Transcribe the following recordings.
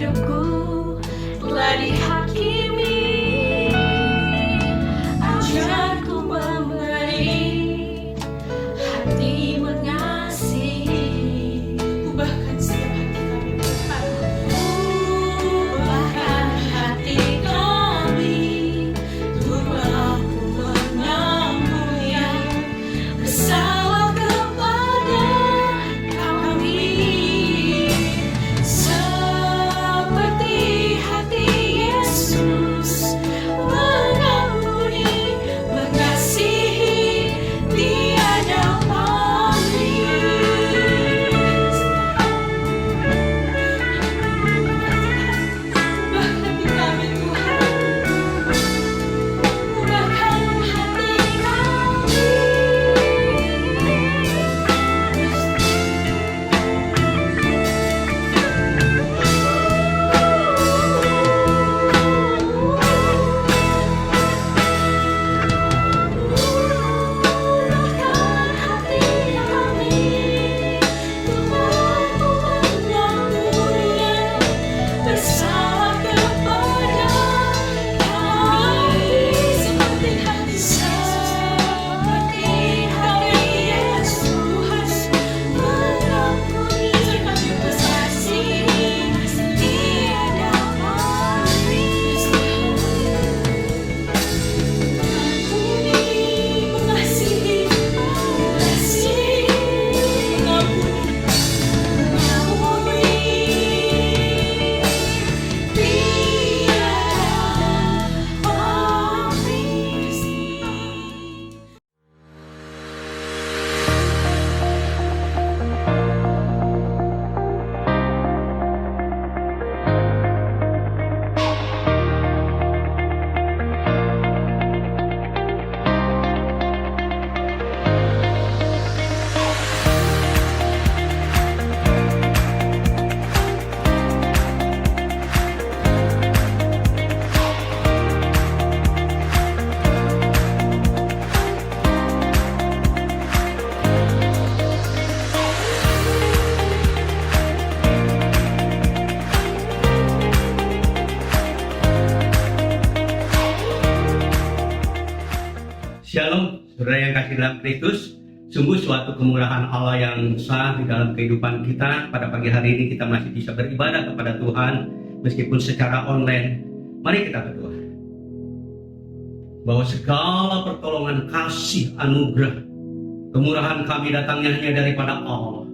hidupku telah dihakimi. Ajarku memberi hati mengasihi. Ubahkan setiap hati kami. Ubahkan hati kami untuk mampu menampung yang bersalah kepada kami. Seperti hati Yesus mengampuni, mengasihi, tiada pamrih. Ubah hati kami Tuhan, ubahkan hati kami. Shalom, saudara yang kasih dalam Kristus. Sungguh suatu kemurahan Allah yang besar di dalam kehidupan kita. Pada pagi hari ini kita masih bisa beribadah kepada Tuhan meskipun secara online. Mari kita berdoa. Bahwa segala pertolongan, kasih, anugerah, kemurahan kami datangnya hanya daripada Allah.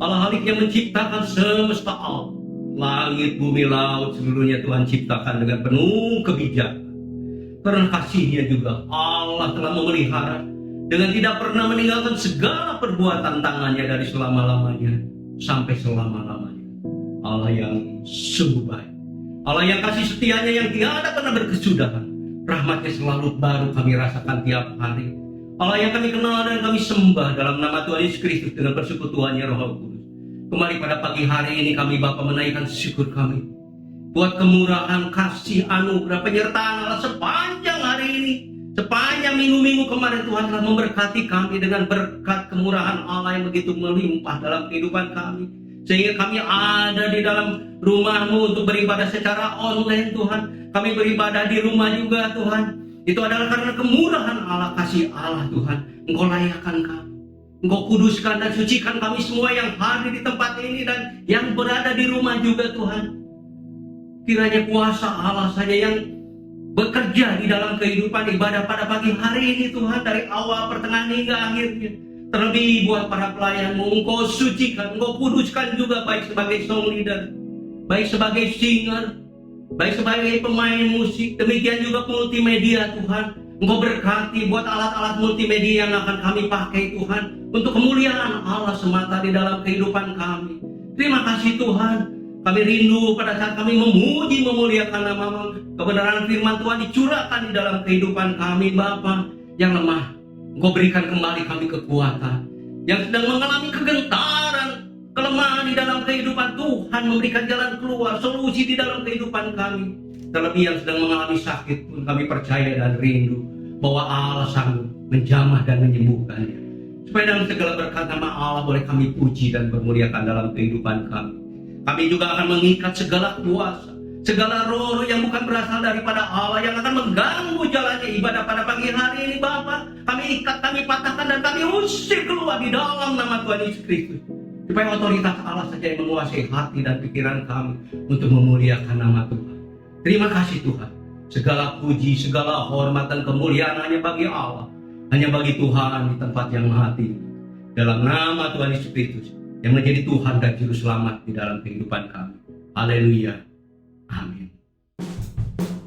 Allah Halik yang menciptakan semesta alam, langit, bumi, laut, seluruhnya Tuhan ciptakan dengan penuh kebijakan. Karena kasihnya juga Allah telah memelihara dengan tidak pernah meninggalkan segala perbuatan tangannya dari selama-lamanya sampai selama-lamanya. Allah yang sungguh baik, Allah yang kasih setianya yang tiada pernah berkesudahan. Rahmatnya selalu baru kami rasakan tiap hari. Allah yang kami kenal dan kami sembah dalam nama Tuhan Yesus Kristus dengan persekutuannya Roh Kudus. Kembali pada pagi hari ini kami Bapa menaikkan syukur kami buat kemurahan, kasih, anugerah, penyertaan Allah sepanjang hari ini, sepanjang minggu-minggu kemarin. Tuhan telah memberkati kami dengan berkat kemurahan Allah yang begitu melimpah dalam kehidupan kami, sehingga kami ada di dalam rumah-Mu untuk beribadah secara online. Tuhan, kami beribadah di rumah juga Tuhan. Itu adalah karena kemurahan Allah, kasih Allah Tuhan. Engkau layakkan kami, Engkau kuduskan dan sucikan kami semua yang hadir di tempat ini dan yang berada di rumah juga Tuhan. Kiranya kuasa Allah saja yang bekerja di dalam kehidupan ibadah pada pagi hari ini Tuhan, dari awal, pertengahan hingga akhirnya. Terlebih buat para pelayan-Mu, Engkau sucikan, Engkau kuduskan juga, baik sebagai song leader, baik sebagai singer, baik sebagai pemain musik, demikian juga multimedia Tuhan. Engkau berkati buat alat-alat multimedia yang akan kami pakai Tuhan, untuk kemuliaan Allah semata di dalam kehidupan kami. Terima kasih Tuhan. Kami rindu pada saat kami memuji, memuliakan nama-Mu. Kebenaran firman Tuhan dicurahkan di dalam kehidupan kami Bapa yang lemah. Engkau berikan kembali kami kekuatan. Yang sedang mengalami kegentaran, kelemahan di dalam kehidupan, Tuhan memberikan jalan keluar, solusi di dalam kehidupan kami. Terlebih yang sedang mengalami sakit pun kami percaya dan rindu bahwa Allah sanggup menjamah dan menyembuhkannya. Supaya dalam segala berkat nama Allah boleh kami puji dan bermuliakan dalam kehidupan kami. Kami juga akan mengikat segala kuasa, segala roh yang bukan berasal daripada Allah yang akan mengganggu jalannya ibadah pada pagi hari ini Bapa. Kami ikat, kami patahkan dan kami usir keluar di dalam nama Tuhan Yesus Kristus. Supaya otoritas Allah saja yang menguasai hati dan pikiran kami untuk memuliakan nama Tuhan. Terima kasih Tuhan. Segala puji, segala hormat dan kemuliaan hanya bagi Allah. Hanya bagi Tuhan di tempat yang maha tinggi. Dalam nama Tuhan Yesus Kristus yang menjadi Tuhan dan Juru Selamat di dalam kehidupan kami. Haleluya. Amin.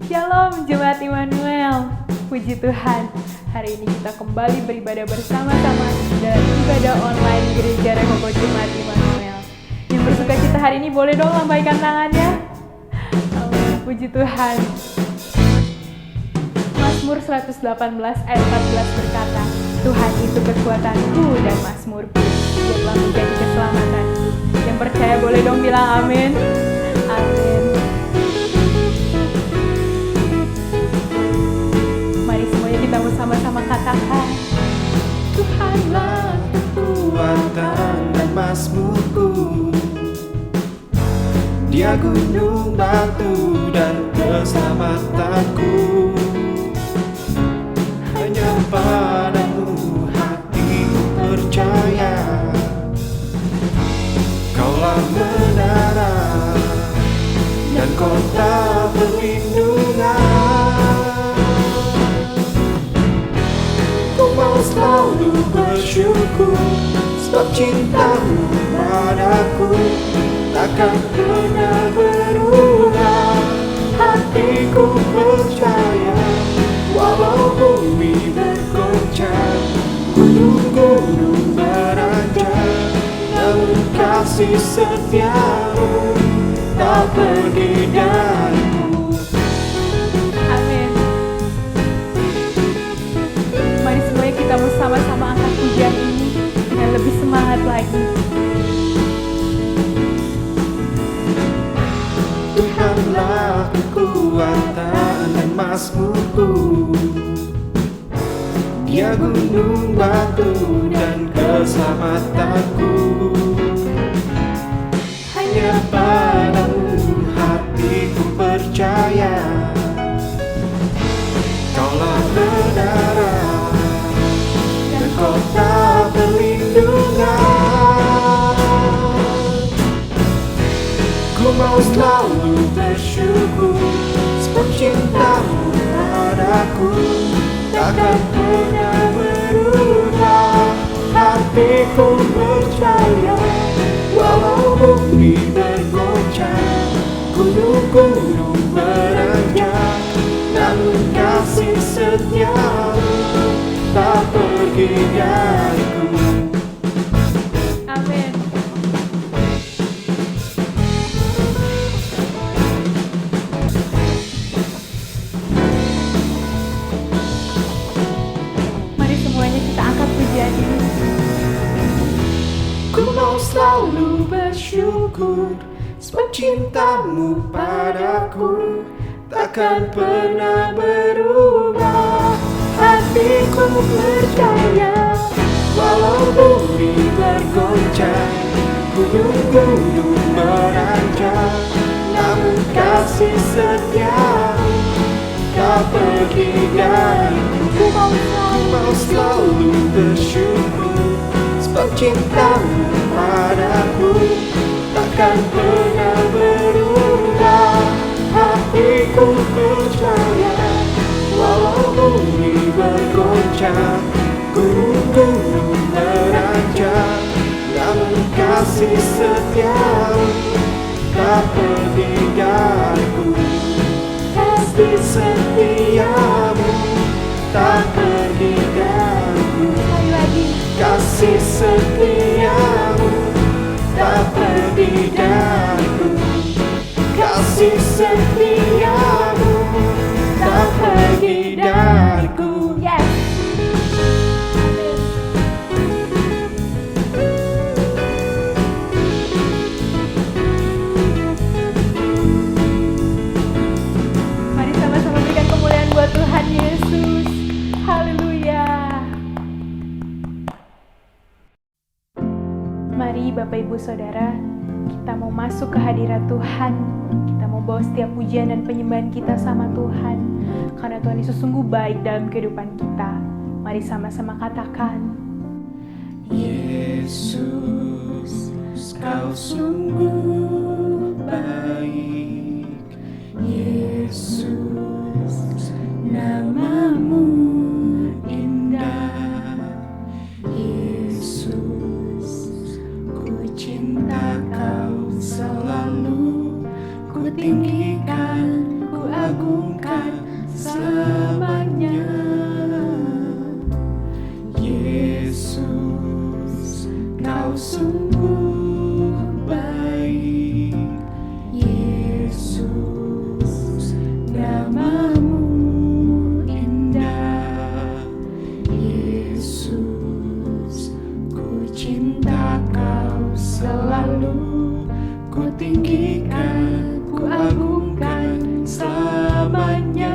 Shalom Jemaat Immanuel. Puji Tuhan, hari ini kita kembali beribadah bersama-sama dalam ibadah online Gereja Rehoboth Jemaat Immanuel. Yang bersuka cita hari ini boleh dong lambaikan tangannya. Amin. Puji Tuhan. Mazmur 118 ayat 14 berkata, Tuhan itu kekuatanku dan mazmurku, Dia telah menjadi keselamatanku. Yang percaya boleh dong bilang amin. Amin. Mari semuanya kita bersama-sama katakan, Tuhanlah kekuatan dan mazmurku, Dia gunung batu dan keselamatanku. Hanya padamu hatiku percaya, Kaulah menara dan kota perlindungan. Ku mau selalu bersyukur, sebab cintamu padaku takkan pernah berubah. Hatiku percaya, walau bumi bergoncang, gunung-gunung beranjak, namun kasih setiamu tak pergi dariku. amin. Mari semuanya kita bersama-sama angkat pujian ini dengan lebih semangat lagi. Tuhanlah kekuatan dan mazmurku, Dia gunung batu dan keselamatanku. Hanya padamu hatiku percaya, Kaulah menara dan kota perlindungan. Ku mau selalu bersyukur, sebab cintamu padaku takkan pernah berubah. Hatiku percaya, walau bumi bergoncang, gunung-gunung beranjak, namun kasih setiamu tak pergi dariku. Amin. Mari semuanya kita angkat pujian ini. Ku mau selalu bersyukur, sebab cintamu padaku takkan pernah berubah. Hatiku percaya, walau bumi bergoncang, gunung-gunung beranjak, namun kasih setiamu tak pergi dariku. Ku mau selalu bersyukur, sebab cintamu padaku takkan pernah berubah. Hatiku percaya, walau bumi bergoncang, gunung-gunung beranjak, namun kasih setiamu tak pergi dariku. Kasih setiamu tak pergi dariku. Sekali lagi. Kasih setiamu tak pergi dariku. Kasih setiamu tak pergi dariku. Yes. Mari sama-sama berikan kemuliaan buat Tuhan Yesus. Haleluya. Mari Bapak Ibu Saudara, kita mau mau masuk ke hadirat Tuhan. Kita mau bawa setiap pujian dan penyembahan kita sama Tuhan. Karena Tuhan Yesus sungguh baik dalam kehidupan kita. Mari sama-sama katakan. Yesus, kau sungguh baik. Yesus, namamu indah. Yesus, ku cinta kau selalu. Ku tinggikan, ku agungkan selamanya. Yesus, kau sungguh baik. Yesus, namamu indah. Yesus, ku cinta kau selalu. Ku tinggikan, ku agungkan selamanya.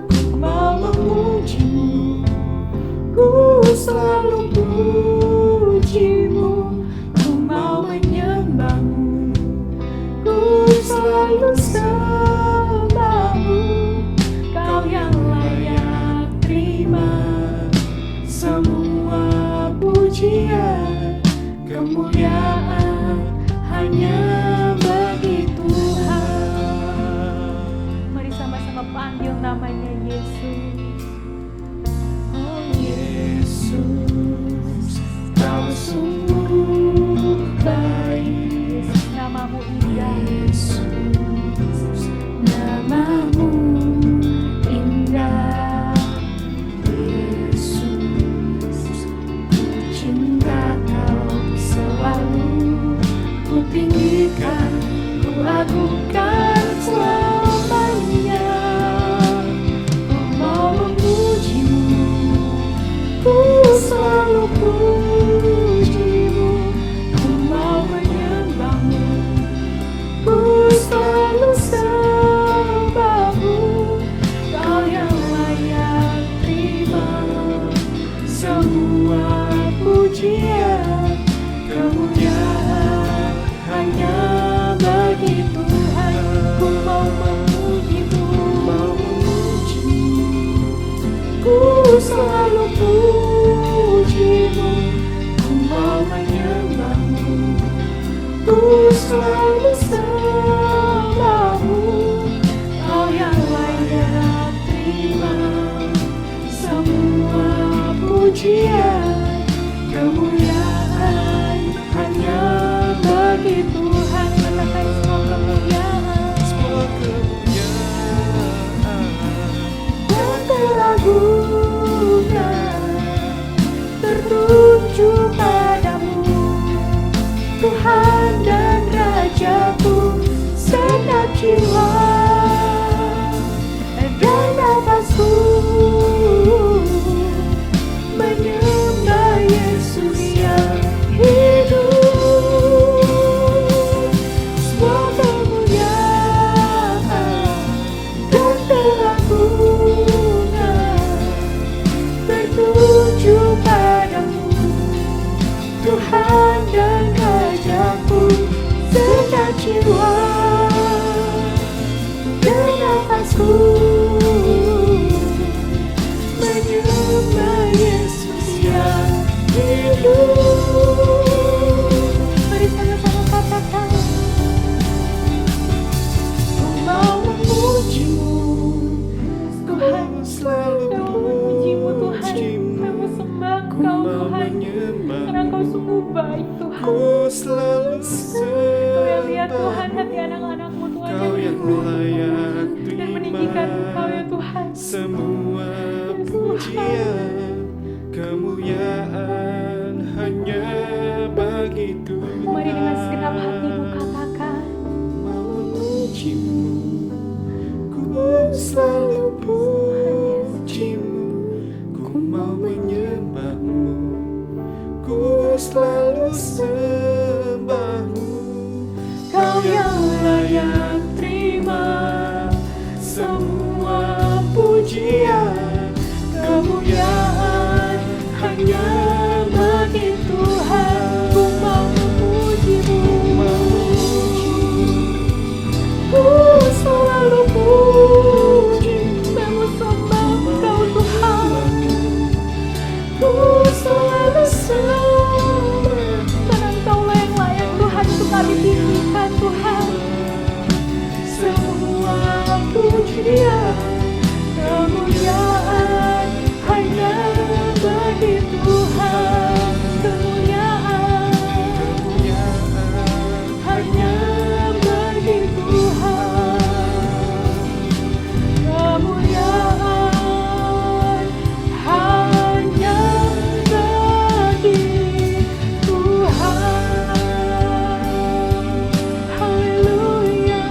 Ku mau memujimu, ku selalu pujimu. Ku mau menyembahmu, ku selalu sembahmu. Kau yang layak terima semua pujian, kemuliaan hanya bagi Tuhan. Mari sama-sama panggil namanya Yesus. Oh Yesus, kau sungguh baik. Namamu indah. Yesus, namamu indah. Yesus, ku cinta kau selalu. Ku tinggikan, ku agungkan selamanya. Ku mau memujimu, ku selalu pujimu. Ku mau menyembahmu, ku selalu sembahmu. Kau yang layak terima semua pujian, kemuliaan hanya bagi Tuhan. Ku mau memujimu, ku selalu pujimu. Ku mau menyembahmu, ku selalu sembahmu. Kau yang layak terima semua pujian, kemuliaan hanya bagi Tuhan. Katakan semua kemuliaan, dan keagungan tertuju padamu, Tuhan dan Rajaku. Segenap jiwa dan nafasku menyembah Yesus yang hidup. Semua kemuliaan dan keagungan tertuju padamu, Tuhan dan Rajaku. Segenap jiwa dan nafasku menyembah Yesus yang hidup. Mari sama-sama katakan. Ku mau memujimu, Tuhan, selalu kami memujimu Tuhan. Kami sembah Engkau Tuhan. Karena Engkau sungguh baik Tuhan. ku selalu Kau yang lihat Tuhan hati anak-anakmu Tuhan, Kau yang layak dan meninggikan Engkau ya Tuhan. semua pujian, kemuliaan hanya bagi Tuhan. Mari dengan segenap hatimu katakan. Memujimu, ku selalu pujimu. Ku mau menyembahmu, ku selalu sembah. kami tinggikan Tuhan. Semua pujian kemuliaan Hanya bagi Tuhan, kemuliaan hanya bagi Tuhan, kemuliaan hanya bagi Tuhan. Haleluya.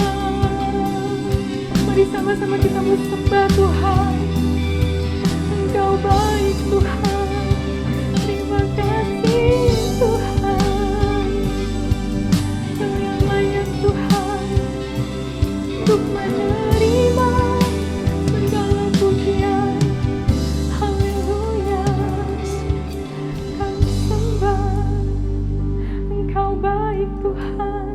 Mari sama-sama kita sembah Tuhan. Engkau baik Tuhan, terima kasih Tuhan. Kau yang layak Tuhan untuk menerima segala pujian. Haleluya, kami sembah. Engkau baik Tuhan.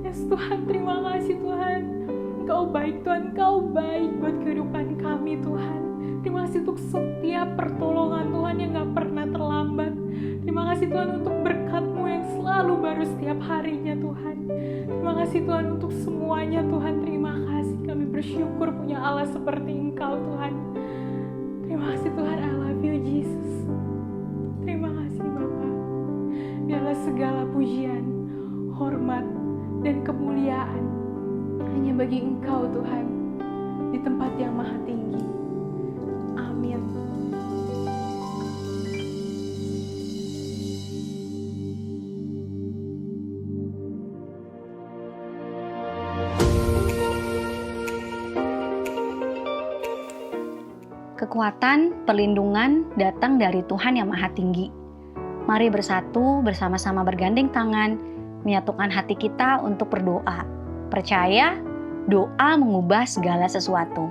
Yes Tuhan, terima kasih Tuhan. Engkau baik Tuhan, Engkau baik buat kehidupan kami Tuhan. Terima kasih untuk setiap pertolongan Tuhan yang gak pernah terlambat. Terima kasih Tuhan untuk berkat-Mu yang selalu baru setiap harinya Tuhan. Terima kasih Tuhan untuk semuanya Tuhan. Terima kasih, kami bersyukur punya Allah seperti Engkau Tuhan. Terima kasih Tuhan, I love you Jesus. Terima kasih Bapa. Biarlah segala pujian, hormat, dan kemuliaan hanya bagi Engkau Tuhan di tempat yang maha tinggi. Amin. Kekuatan, perlindungan datang dari Tuhan yang Maha Tinggi. Mari bersatu, bersama-sama bergandeng tangan, menyatukan hati kita untuk berdoa. Percaya, doa mengubah segala sesuatu.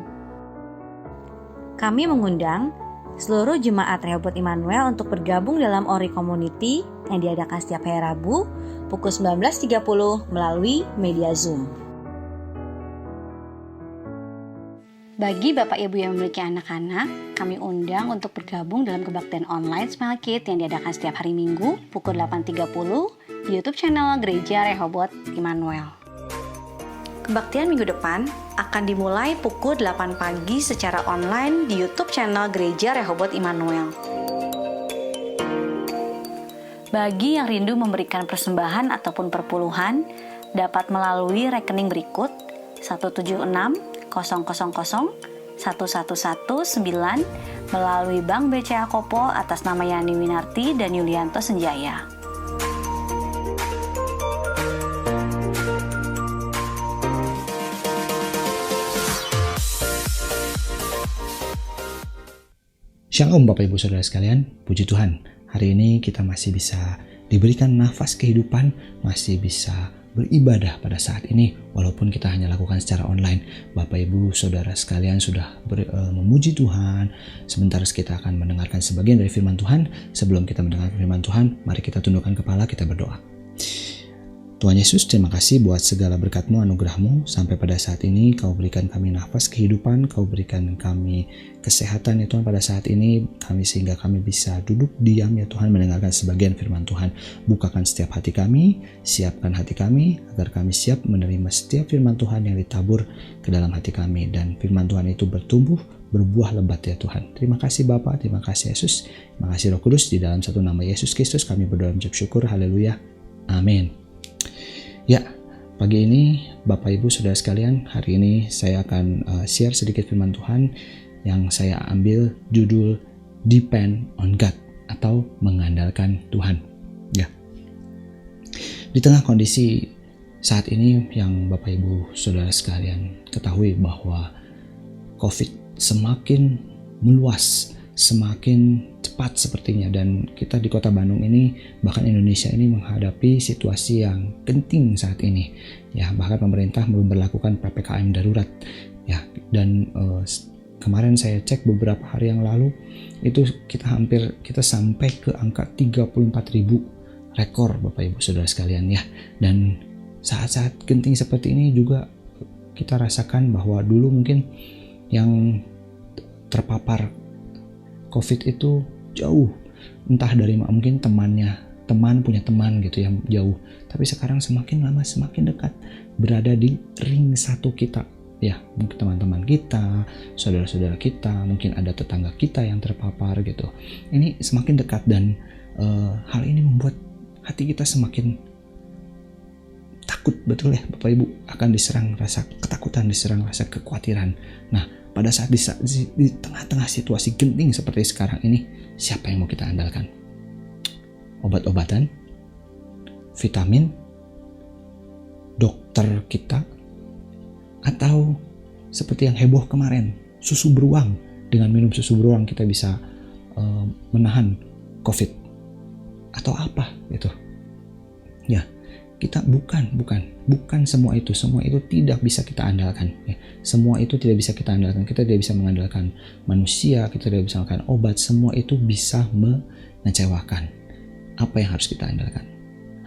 Kami mengundang seluruh jemaat Rehoboth Immanuel untuk bergabung dalam Ori Community yang diadakan setiap hari Rabu pukul 19.30 melalui media Zoom. Bagi Bapak Ibu yang memiliki anak-anak, kami undang untuk bergabung dalam kebaktian online Smile Kids yang diadakan setiap hari Minggu pukul 8.30 di YouTube channel Gereja Rehoboth Immanuel. Kebaktian minggu depan akan dimulai pukul 8 pagi secara online di YouTube channel Gereja Rehoboth Immanuel. Bagi yang rindu memberikan persembahan ataupun perpuluhan, dapat melalui rekening berikut 176.000.11119 melalui Bank BCA Kopo atas nama Yani Winarti dan Yulianto Senjaya. Shalom Bapak Ibu Saudara sekalian, puji Tuhan. Hari ini kita masih bisa diberikan nafas kehidupan, masih bisa beribadah pada saat ini walaupun kita hanya lakukan secara online. Bapak Ibu Saudara sekalian sudah memuji Tuhan. Sebentar kita akan mendengarkan sebagian dari firman Tuhan. Sebelum kita mendengarkan firman Tuhan, mari kita tundukkan kepala, kita berdoa. Tuhan Yesus, terima kasih buat segala berkat-Mu, anugerah-Mu. Sampai pada saat ini Kau berikan kami nafas kehidupan, Kau berikan kami kesehatan ya Tuhan pada saat ini, sehingga kami bisa duduk diam ya Tuhan mendengarkan sebagian firman Tuhan. Bukakan setiap hati kami, siapkan hati kami agar kami siap menerima setiap firman Tuhan yang ditabur ke dalam hati kami, dan firman Tuhan itu bertumbuh, berbuah lebat ya Tuhan. Terima kasih Bapa, terima kasih Yesus, terima kasih Roh Kudus. Di dalam satu nama Yesus Kristus kami berdoa mengucap syukur. Haleluya, amin. Ya, pagi ini Bapak Ibu Saudara sekalian, hari ini saya akan share sedikit firman Tuhan yang saya ambil judul Depend on God atau mengandalkan Tuhan. Ya. Di tengah kondisi saat ini yang Bapak Ibu Saudara sekalian ketahui bahwa COVID semakin meluas, semakin cepat sepertinya, dan kita di Kota Bandung ini, bahkan Indonesia ini menghadapi situasi yang genting saat ini. Ya, bahkan pemerintah belum berlakukan PPKM darurat. Ya, dan kemarin saya cek beberapa hari yang lalu itu kita sampai ke angka 34.000 rekor Bapak Ibu Saudara sekalian ya. Dan saat-saat genting seperti ini juga kita rasakan bahwa dulu mungkin yang terpapar COVID itu jauh, entah dari mungkin temannya teman gitu yang jauh, tapi sekarang semakin lama semakin dekat, berada di ring satu kita. Ya, mungkin teman-teman kita, saudara-saudara kita, mungkin ada tetangga kita yang terpapar gitu. Ini semakin dekat dan hal ini membuat hati kita semakin takut, betul ya Bapak Ibu, akan diserang rasa ketakutan, diserang rasa kekhawatiran. Nah, pada saat di tengah-tengah situasi genting seperti sekarang ini, siapa yang mau kita andalkan? Obat-obatan, vitamin, dokter kita, atau seperti yang heboh kemarin, susu beruang. Dengan minum susu beruang kita bisa menahan COVID atau apa gitu. Ya, kita bukan semua itu tidak bisa kita andalkan. Ya, semua itu tidak bisa kita andalkan. Kita tidak bisa mengandalkan manusia, kita tidak bisa mengandalkan obat. Semua itu bisa mengecewakan. Apa yang harus kita andalkan?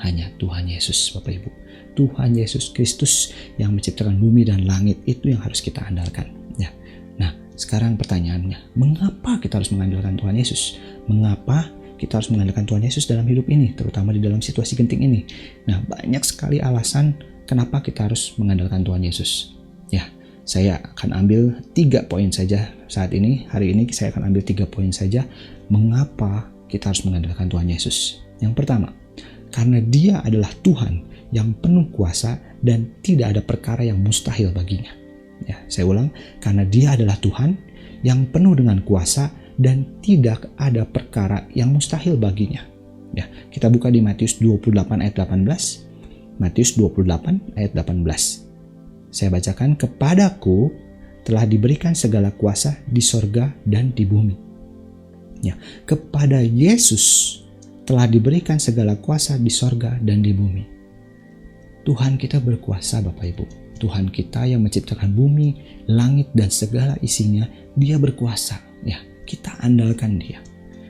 Hanya Tuhan Yesus, Bapak Ibu. Tuhan Yesus Kristus yang menciptakan bumi dan langit, itu yang harus kita andalkan. Ya. Nah, sekarang pertanyaannya, mengapa kita harus mengandalkan Tuhan Yesus? Mengapa kita harus mengandalkan Tuhan Yesus dalam hidup ini, terutama di dalam situasi genting ini? Nah, banyak sekali alasan kenapa kita harus mengandalkan Tuhan Yesus. Ya, saya akan ambil 3 poin saja saat ini. Hari ini saya akan ambil 3 poin saja mengapa kita harus mengandalkan Tuhan Yesus. Yang pertama, karena Dia adalah Tuhan yang penuh kuasa dan tidak ada perkara yang mustahil baginya. Ya, saya ulang, karena Dia adalah Tuhan yang penuh dengan kuasa dan tidak ada perkara yang mustahil baginya. Ya, kita buka di Matius 28 ayat 18. Matius 28 ayat 18. Saya bacakan, kepadaku telah diberikan segala kuasa di sorga dan di bumi. Ya, kepada Yesus telah diberikan segala kuasa di sorga dan di bumi. Tuhan kita berkuasa, Bapak Ibu. Tuhan kita yang menciptakan bumi, langit, dan segala isinya, Dia berkuasa. Ya, kita andalkan Dia.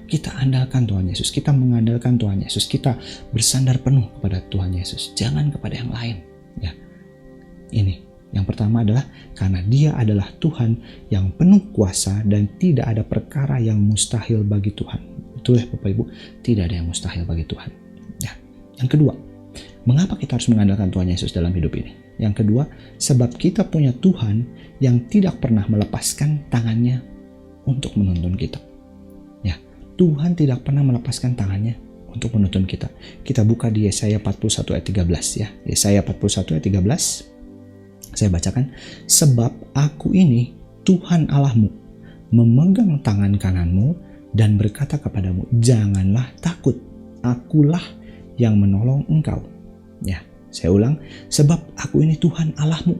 Kita andalkan Tuhan Yesus. Kita mengandalkan Tuhan Yesus. Kita bersandar penuh kepada Tuhan Yesus. Jangan kepada yang lain. Ya, ini yang pertama adalah karena Dia adalah Tuhan yang penuh kuasa dan tidak ada perkara yang mustahil bagi Tuhan. Betul ya Bapak Ibu? Tidak ada yang mustahil bagi Tuhan. Ya, yang kedua, mengapa kita harus mengandalkan Tuhan Yesus dalam hidup ini? Yang kedua, sebab kita punya Tuhan yang tidak pernah melepaskan tangannya untuk menuntun kita. Ya, Tuhan tidak pernah melepaskan tangannya untuk menuntun kita. Kita buka di Yesaya 41 ayat 13 ya. Yesaya 41 ayat 13. Saya bacakan, sebab aku ini Tuhan Allahmu, memegang tangan kananmu dan berkata kepadamu, janganlah takut, akulah yang menolong engkau. Ya, saya ulang, sebab aku ini Tuhan Allahmu,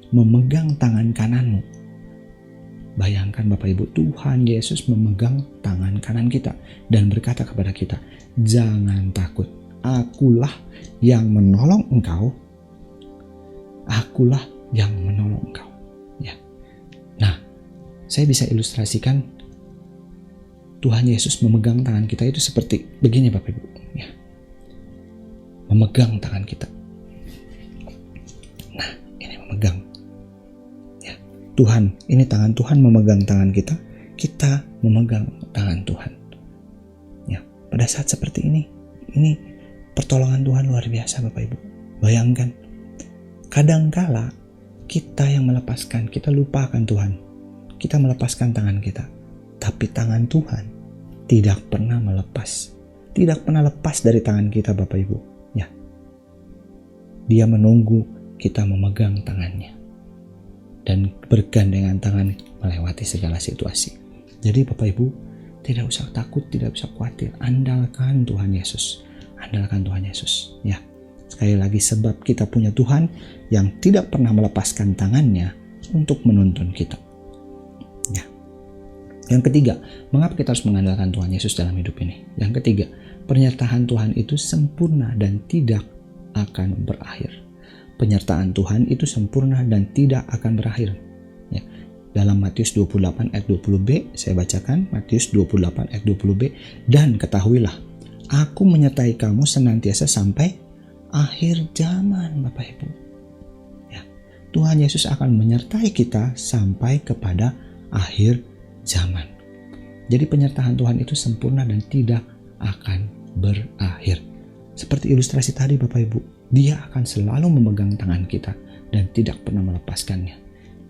memegang tangan kananmu. Bayangkan Bapak Ibu, Tuhan Yesus memegang tangan kanan kita dan berkata kepada kita, jangan takut, akulah yang menolong engkau. Akulah yang menolong engkau. Ya. Nah, saya bisa ilustrasikan Tuhan Yesus memegang tangan kita itu seperti begini Bapak Ibu. Ya. Memegang tangan kita. Nah, ini memegang. Ya. Tuhan, ini tangan Tuhan memegang tangan kita. Kita memegang tangan Tuhan. Ya. Pada saat seperti ini pertolongan Tuhan luar biasa Bapak Ibu. Bayangkan, kadangkala kita yang melepaskan, kita lupakan Tuhan. Kita melepaskan tangan kita. Tapi tangan Tuhan tidak pernah melepas. Tidak pernah lepas dari tangan kita Bapak Ibu. Ya. Dia menunggu kita memegang tangannya. Dan bergandengan tangan melewati segala situasi. Jadi Bapak Ibu, tidak usah takut, tidak usah khawatir. Andalkan Tuhan Yesus. Andalkan Tuhan Yesus. Ya. Sekali lagi, sebab kita punya Tuhan yang tidak pernah melepaskan tangannya untuk menuntun kita. Ya. Yang ketiga, mengapa kita harus mengandalkan Tuhan Yesus dalam hidup ini? Yang ketiga, penyertaan Tuhan itu sempurna dan tidak akan berakhir. Penyertaan Tuhan itu sempurna dan tidak akan berakhir. Ya. Dalam Matius 28 ayat 20b, saya bacakan Matius 28 ayat 20b, dan ketahuilah, aku menyertai kamu senantiasa sampai akhir zaman Bapak Ibu. Ya. Tuhan Yesus akan menyertai kita sampai kepada akhir zaman. Jadi penyertaan Tuhan itu sempurna dan tidak akan berakhir. Seperti ilustrasi tadi Bapak Ibu, Dia akan selalu memegang tangan kita dan tidak pernah melepaskannya.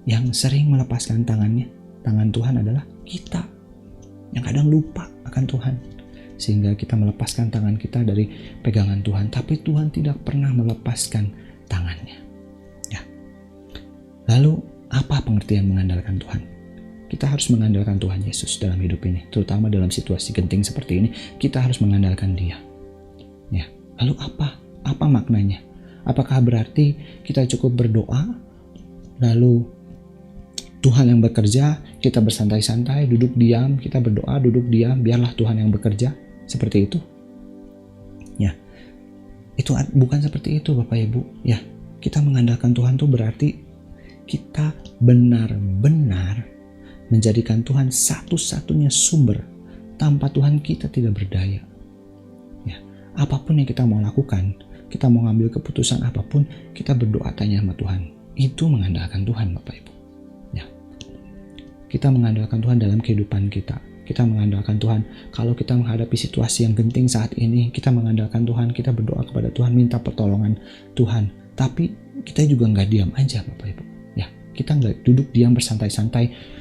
Yang sering melepaskan tangan Tuhan adalah kita, yang kadang lupa akan Tuhan, sehingga kita melepaskan tangan kita dari pegangan Tuhan, tapi Tuhan tidak pernah melepaskan tangannya. Ya. Lalu apa pengertian mengandalkan Tuhan? Kita harus mengandalkan Tuhan Yesus dalam hidup ini, terutama dalam situasi genting seperti ini. Kita harus mengandalkan Dia. Ya. Lalu apa maknanya? Apakah berarti kita cukup berdoa, lalu Tuhan yang bekerja, kita bersantai-santai, duduk diam, kita berdoa, duduk diam, biarlah Tuhan yang bekerja? Seperti itu? Ya, itu bukan seperti itu Bapak Ibu. Ya, kita mengandalkan Tuhan itu berarti kita benar-benar menjadikan Tuhan satu-satunya sumber. Tanpa Tuhan kita tidak berdaya. Ya, apapun yang kita mau lakukan, kita mau ngambil keputusan apapun, kita berdoa tanya sama Tuhan. Itu mengandalkan Tuhan Bapak Ibu. Ya, kita mengandalkan Tuhan dalam kehidupan kita. Kita mengandalkan Tuhan kalau kita menghadapi situasi yang genting saat ini. Kita mengandalkan Tuhan, kita berdoa kepada Tuhan, minta pertolongan Tuhan. Tapi kita juga nggak diam aja Bapak Ibu. Ya, kita nggak duduk diam bersantai-santai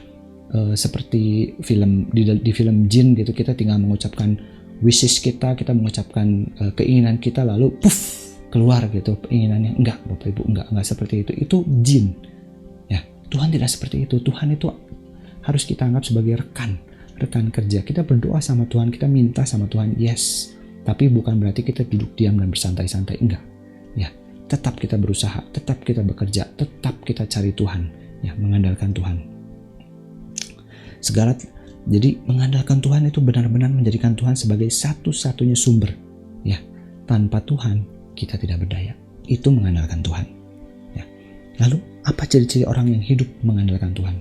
seperti di film Jin gitu. Kita tinggal mengucapkan wishes kita mengucapkan keinginan kita, lalu puff keluar gitu keinginannya. Enggak Bapak Ibu, enggak seperti itu. Itu jin. Ya, Tuhan tidak seperti itu. Tuhan itu harus kita anggap sebagai rekan kerja. Kita berdoa sama Tuhan, kita minta sama Tuhan, yes. Tapi bukan berarti kita duduk diam dan bersantai-santai, enggak. Ya, tetap kita berusaha, tetap kita bekerja, tetap kita cari Tuhan, ya, mengandalkan Tuhan. Jadi mengandalkan Tuhan itu benar-benar menjadikan Tuhan sebagai satu-satunya sumber. Ya, tanpa Tuhan kita tidak berdaya. Itu mengandalkan Tuhan. Ya. Lalu apa ciri-ciri orang yang hidup mengandalkan Tuhan?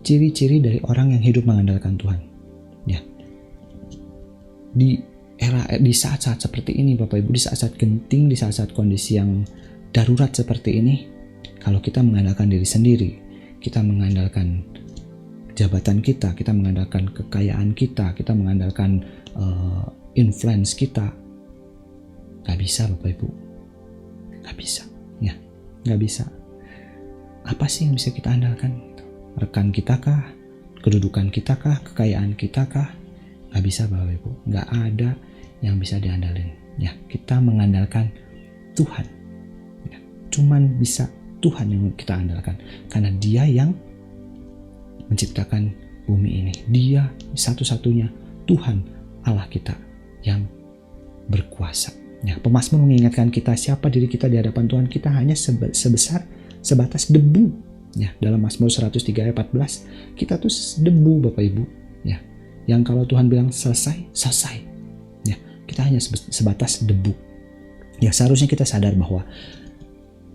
Ciri-ciri dari orang yang hidup mengandalkan Tuhan. Ya. Di saat-saat seperti ini Bapak Ibu, di saat-saat genting, di saat-saat kondisi yang darurat seperti ini, kalau kita mengandalkan diri sendiri, kita mengandalkan jabatan kita mengandalkan kekayaan kita mengandalkan influence kita, gak bisa Bapak Ibu. Gak bisa. Ya, gak bisa. Apa sih yang bisa kita andalkan? Rekan kita kah? Kedudukan kita kah? Kekayaan kita kah? Gak bisa Bapak Ibu. Gak ada yang bisa diandalin. Ya, kita mengandalkan Tuhan. Ya, cuman bisa Tuhan yang kita andalkan. Karena Dia yang menciptakan bumi ini. Dia satu-satunya Tuhan Allah kita yang berkuasa. Ya, pemazmur mengingatkan kita siapa diri kita di hadapan Tuhan. Kita hanya sebatas debu. Ya, dalam Mazmur 103 ayat 14, kita tuh debu Bapak Ibu. Ya, yang kalau Tuhan bilang selesai. Ya, kita hanya sebatas debu. Ya, seharusnya kita sadar bahwa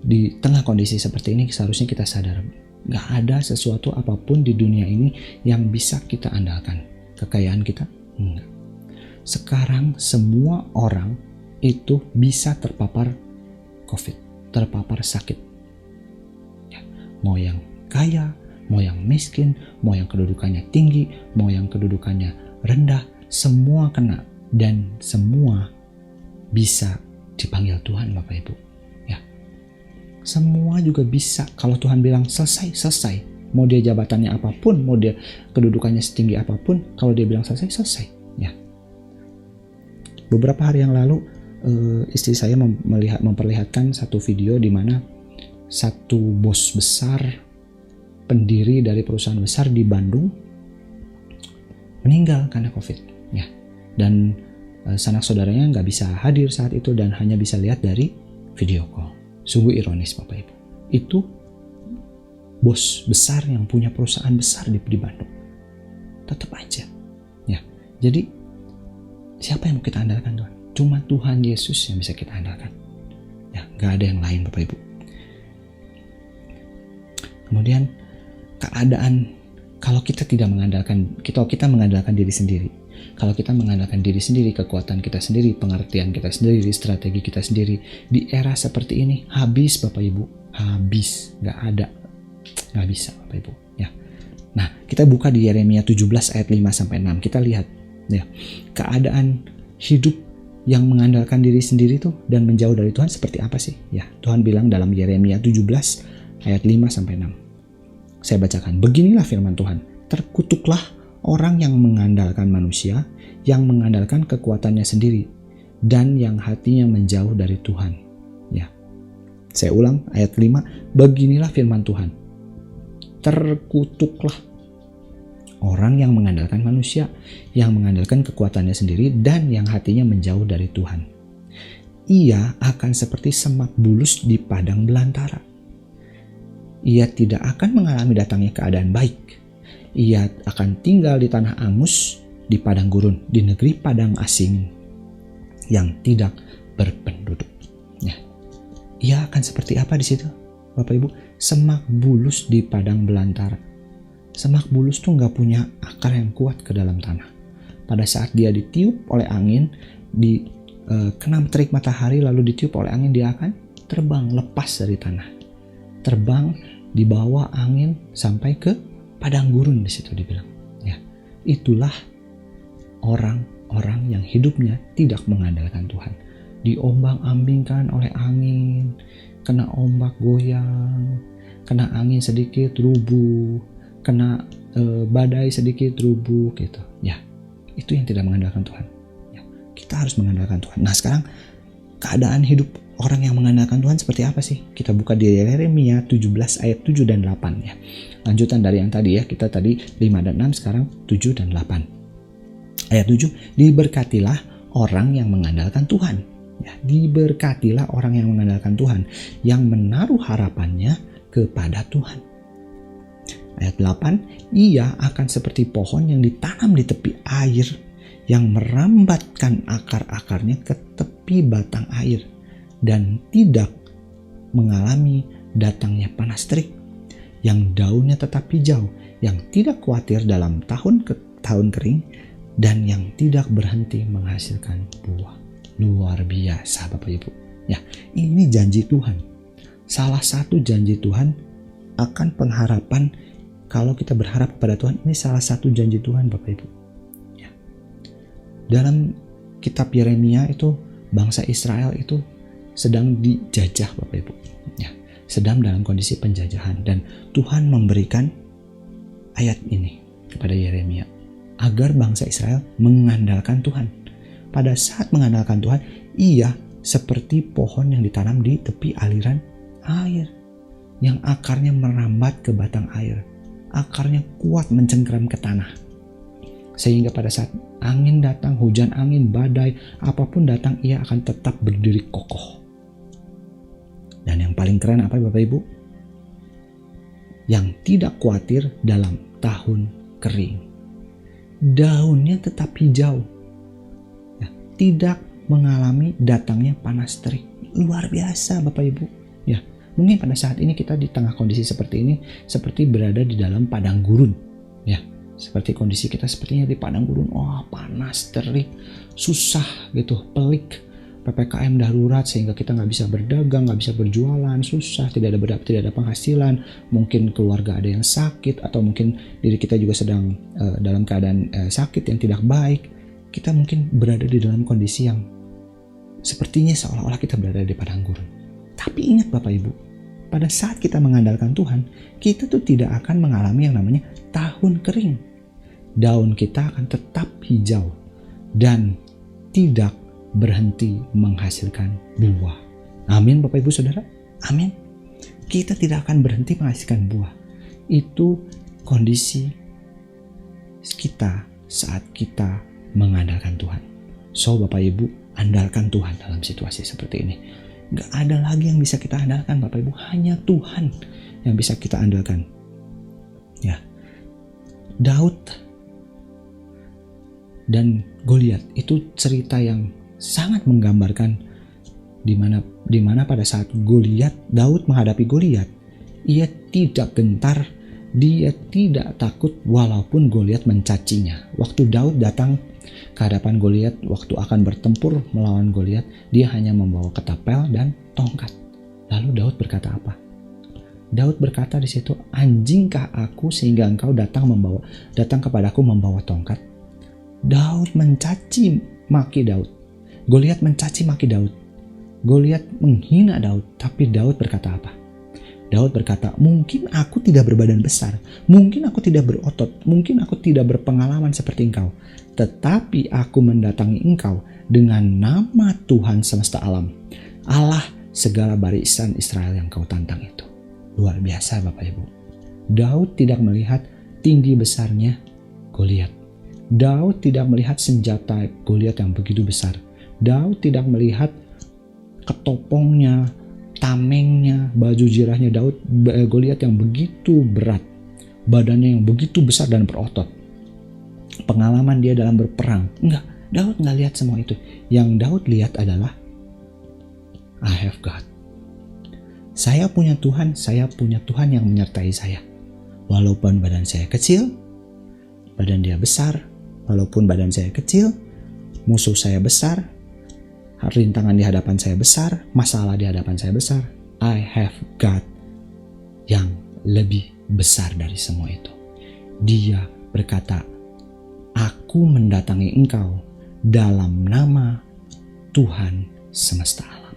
di tengah kondisi seperti ini, seharusnya kita sadar gak ada sesuatu apapun di dunia ini yang bisa kita andalkan. Kekayaan kita? Enggak. Sekarang semua orang itu bisa terpapar COVID, terpapar sakit. Mau yang kaya, mau yang miskin, mau yang kedudukannya tinggi, mau yang kedudukannya rendah, semua kena dan semua bisa dipanggil Tuhan Bapak Ibu. Ya. Semua juga bisa kalau Tuhan bilang selesai. Mau dia jabatannya apapun, mau dia kedudukannya setinggi apapun, kalau dia bilang selesai. Ya. Beberapa hari yang lalu istri saya memperlihatkan satu video di mana satu bos besar, pendiri dari perusahaan besar di Bandung meninggal karena COVID. Ya. Dan sanak saudaranya nggak bisa hadir saat itu dan hanya bisa lihat dari video call. Sungguh ironis Bapak Ibu. Itu bos besar yang punya perusahaan besar di Bandung. Tetap aja. Ya. Jadi siapa yang mau kita andalkan Tuhan? Cuma Tuhan Yesus yang bisa kita andalkan. Ya, nggak ada yang lain Bapak Ibu. Kemudian keadaan kalau kita tidak mengandalkan kita mengandalkan diri sendiri. Kalau kita mengandalkan diri sendiri, kekuatan kita sendiri, pengertian kita sendiri, strategi kita sendiri, di era seperti ini habis Bapak Ibu, habis, nggak ada, nggak bisa Bapak Ibu. Ya. Nah, kita buka di Yeremia 17 ayat 5-6, kita lihat ya keadaan hidup yang mengandalkan diri sendiri tuh dan menjauh dari Tuhan seperti apa sih? Ya, Tuhan bilang dalam Yeremia 17 ayat 5-6. Saya bacakan, beginilah firman Tuhan, terkutuklah orang yang mengandalkan manusia, yang mengandalkan kekuatannya sendiri, dan yang hatinya menjauh dari Tuhan. Ya, saya ulang ayat 5, beginilah firman Tuhan, terkutuklah orang yang mengandalkan manusia, yang mengandalkan kekuatannya sendiri, dan yang hatinya menjauh dari Tuhan. Ia akan seperti semak bulus di padang belantara. Ia tidak akan mengalami datangnya keadaan baik. Ia akan tinggal di tanah angus, di padang gurun, di negeri padang asing yang tidak berpenduduk. Ya. Ia akan seperti apa di situ, Bapak Ibu? Semak bulus di padang belantara. Semak bulus tuh nggak punya akar yang kuat ke dalam tanah. Pada saat dia ditiup oleh angin, kena terik matahari lalu ditiup oleh angin, dia akan terbang lepas dari tanah. Terbang dibawa angin sampai ke padang gurun di situ dibilang. Ya, itulah orang-orang yang hidupnya tidak mengandalkan Tuhan. Diombang-ambingkan oleh angin, kena ombak goyang, kena angin sedikit rubuh, kena badai sedikit rubuh gitu. Ya, itu yang tidak mengandalkan Tuhan. Ya, kita harus mengandalkan Tuhan. Nah, sekarang keadaan hidup orang yang mengandalkan Tuhan seperti apa sih? Kita buka di Yeremia 17 ayat 7 dan 8 ya. Lanjutan dari yang tadi ya, kita tadi 5 dan 6, sekarang 7 dan 8. Ayat 7, diberkatilah orang yang mengandalkan Tuhan. Ya, diberkatilah orang yang mengandalkan Tuhan, yang menaruh harapannya kepada Tuhan. Ayat 8, ia akan seperti pohon yang ditanam di tepi air, yang merambatkan akar-akarnya ke tepi batang air, dan tidak mengalami datangnya panas terik, yang daunnya tetap hijau, yang tidak khawatir dalam tahun ke tahun kering, dan yang tidak berhenti menghasilkan buah. Luar biasa Bapak Ibu. Ya, ini janji Tuhan. Salah satu janji Tuhan akan pengharapan. Kalau kita berharap kepada Tuhan, ini salah satu janji Tuhan Bapak Ibu. Ya. Dalam kitab Yeremia itu, bangsa Israel itu sedang dijajah Bapak Ibu. Ya, sedang dalam kondisi penjajahan. Dan Tuhan memberikan ayat ini kepada Yeremia, agar bangsa Israel mengandalkan Tuhan. Pada saat mengandalkan Tuhan, ia seperti pohon yang ditanam di tepi aliran air, yang akarnya merambat ke batang air. Akarnya kuat mencengkeram ke tanah. Sehingga pada saat angin datang, hujan angin, badai, apapun datang, ia akan tetap berdiri kokoh. Dan yang paling keren apa Bapak Ibu? Yang tidak khawatir dalam tahun kering. Daunnya tetap hijau. Ya, tidak mengalami datangnya panas terik. Luar biasa Bapak Ibu. Ya, mungkin pada saat ini kita di tengah kondisi seperti ini, seperti berada di dalam padang gurun. Ya, seperti kondisi kita sepertinya di padang gurun. Oh, panas, terik, susah gitu, pelik. PPKM darurat sehingga kita nggak bisa berdagang, nggak bisa berjualan, susah, tidak ada penghasilan, mungkin keluarga ada yang sakit, atau mungkin diri kita juga sedang dalam keadaan sakit yang tidak baik. Kita mungkin berada di dalam kondisi yang sepertinya seolah-olah kita berada di padang gurun. Tapi ingat Bapak Ibu, pada saat kita mengandalkan Tuhan, kita tuh tidak akan mengalami yang namanya tahun kering. Daun kita akan tetap hijau dan tidak berhenti menghasilkan buah. Amin Bapak Ibu Saudara. Amin. Kita tidak akan berhenti menghasilkan buah. Itu kondisi kita saat kita mengandalkan Tuhan. So Bapak Ibu, andalkan Tuhan dalam situasi seperti ini. Gak ada lagi yang bisa kita andalkan Bapak Ibu. Hanya Tuhan yang bisa kita andalkan. Ya, Daud dan Goliat itu cerita yang sangat menggambarkan di mana pada saat Daud menghadapi Goliat, ia tidak gentar, dia tidak takut walaupun Goliat mencacinya. Waktu Daud datang ke hadapan Goliat, waktu akan bertempur melawan Goliat, dia hanya membawa ketapel dan tongkat. Lalu Daud berkata apa? Daud berkata di situ, "Anjingkah aku sehingga engkau datang kepadaku membawa tongkat?" Daud mencaci maki Daud. Goliat mencaci maki Daud. Goliat menghina Daud, tapi Daud berkata apa? Daud berkata, mungkin aku tidak berbadan besar, mungkin aku tidak berotot, mungkin aku tidak berpengalaman seperti engkau, tetapi aku mendatangi engkau dengan nama Tuhan semesta alam, Allah segala barisan Israel yang kau tantang itu. Luar biasa Bapak Ibu. Daud tidak melihat tinggi besarnya Goliat. Daud tidak melihat senjata Goliat yang begitu besar. Daud tidak melihat ketopongnya, tamengnya, baju jirahnya Goliat yang begitu berat, badannya yang begitu besar dan berotot, pengalaman dia dalam berperang. Enggak, Daud nggak lihat semua itu. Yang Daud lihat adalah I have God. Saya punya Tuhan yang menyertai saya. Walaupun badan saya kecil, badan dia besar. Walaupun badan saya kecil, musuh saya besar, rintangan di hadapan saya besar, masalah di hadapan saya besar, I have God yang lebih besar dari semua itu. Dia berkata, aku mendatangi engkau dalam nama Tuhan semesta alam.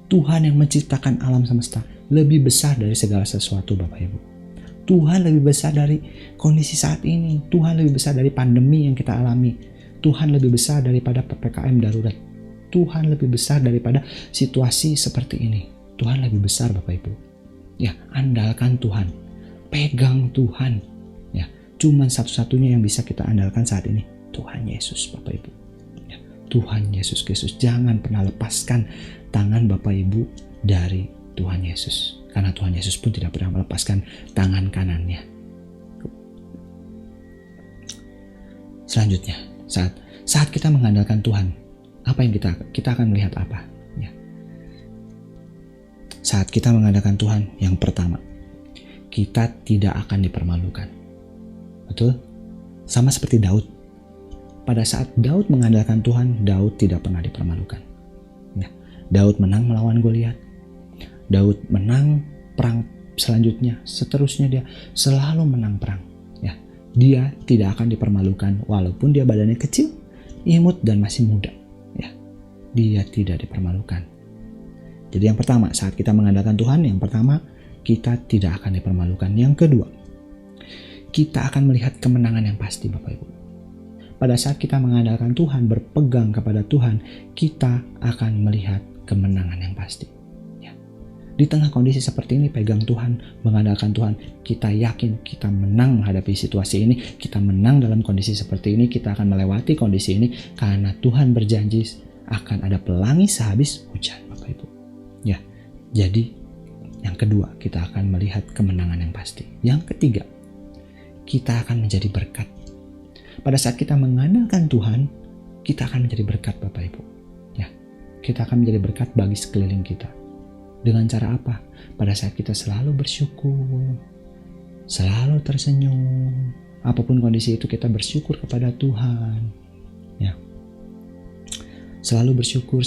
Tuhan yang menciptakan alam semesta lebih besar dari segala sesuatu Bapak Ibu. Tuhan lebih besar dari kondisi saat ini. Tuhan lebih besar dari pandemi yang kita alami. Tuhan lebih besar daripada PPKM darurat. Tuhan lebih besar daripada situasi seperti ini. Tuhan lebih besar Bapak Ibu. Ya, andalkan Tuhan. Pegang Tuhan. Ya, cuman satu-satunya yang bisa kita andalkan saat ini, Tuhan Yesus Bapak Ibu. Ya, Tuhan Yesus Kristus. Jangan pernah lepaskan tangan Bapak Ibu dari Tuhan Yesus. Karena Tuhan Yesus pun tidak pernah melepaskan tangan kanannya. Selanjutnya, saat kita mengandalkan Tuhan, apa yang kita akan melihat apa? Ya. Saat kita mengandalkan Tuhan, yang pertama, kita tidak akan dipermalukan. Betul? Sama seperti Daud. Pada saat Daud mengandalkan Tuhan, Daud tidak pernah dipermalukan. Ya. Daud menang melawan Goliat. Daud menang perang selanjutnya, seterusnya dia selalu menang perang. Ya, dia tidak akan dipermalukan walaupun dia badannya kecil, imut dan masih muda. Ya, dia tidak dipermalukan. Jadi yang pertama, saat kita mengandalkan Tuhan, yang pertama kita tidak akan dipermalukan. Yang kedua, kita akan melihat kemenangan yang pasti Bapak Ibu. Pada saat kita mengandalkan Tuhan, berpegang kepada Tuhan, kita akan melihat kemenangan yang pasti. Di tengah kondisi seperti ini, pegang Tuhan, mengandalkan Tuhan, kita yakin kita menang menghadapi situasi ini, kita menang dalam kondisi seperti ini, kita akan melewati kondisi ini, karena Tuhan berjanji akan ada pelangi sehabis hujan, Bapak Ibu. Ya, jadi yang kedua, kita akan melihat kemenangan yang pasti. Yang ketiga, kita akan menjadi berkat. Pada saat kita mengandalkan Tuhan, kita akan menjadi berkat, Bapak Ibu. Ya, kita akan menjadi berkat bagi sekeliling kita. Dengan cara apa? Pada saat kita selalu bersyukur, selalu tersenyum, apapun kondisi itu kita bersyukur kepada Tuhan. Ya, selalu bersyukur,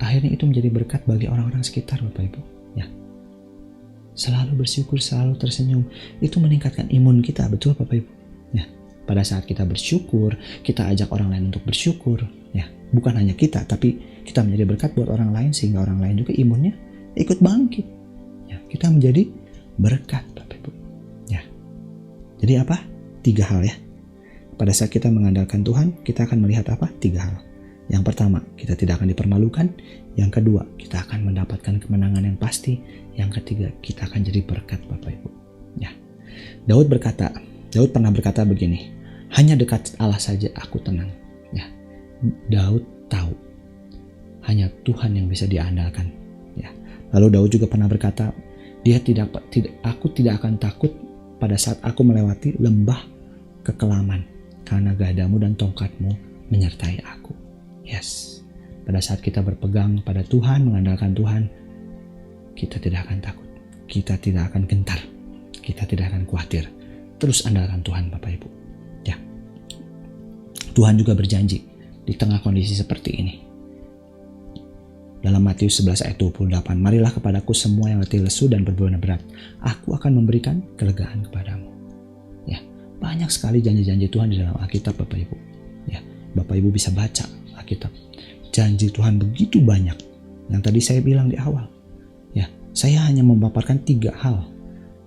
akhirnya itu menjadi berkat bagi orang-orang sekitar Bapak Ibu. Ya, selalu bersyukur, selalu tersenyum, itu meningkatkan imun kita, betul Bapak Ibu. Ya, pada saat kita bersyukur, kita ajak orang lain untuk bersyukur. Ya, bukan hanya kita, tapi kita menjadi berkat buat orang lain sehingga orang lain juga imunnya ikut bangkit. Ya, kita menjadi berkat Bapak Ibu. Ya. Jadi apa? 3 hal ya. Pada saat kita mengandalkan Tuhan, kita akan melihat apa? 3 hal. Yang pertama, kita tidak akan dipermalukan. Yang kedua, kita akan mendapatkan kemenangan yang pasti. Yang ketiga, kita akan jadi berkat Bapak Ibu. Ya. Daud pernah berkata begini, hanya dekat Allah saja aku tenang. Ya. Daud tahu hanya Tuhan yang bisa diandalkan. Ya. Lalu Daud juga pernah berkata, aku tidak akan takut pada saat aku melewati lembah kekelaman, karena gadamu dan tongkatmu menyertai aku. Yes, pada saat kita berpegang pada Tuhan, mengandalkan Tuhan, kita tidak akan takut, kita tidak akan gentar, kita tidak akan khawatir. Terus andalkan Tuhan Bapak Ibu. Ya, Tuhan juga berjanji di tengah kondisi seperti ini. Dalam Matius 11 ayat 28, marilah kepadaku semua yang letih lesu dan berbeban berat, aku akan memberikan kelegaan kepadamu. Ya, banyak sekali janji-janji Tuhan di dalam Alkitab Bapak Ibu. Ya, Bapak Ibu bisa baca Alkitab. Janji Tuhan begitu banyak. Yang tadi saya bilang di awal. Ya, saya hanya memaparkan 3 hal.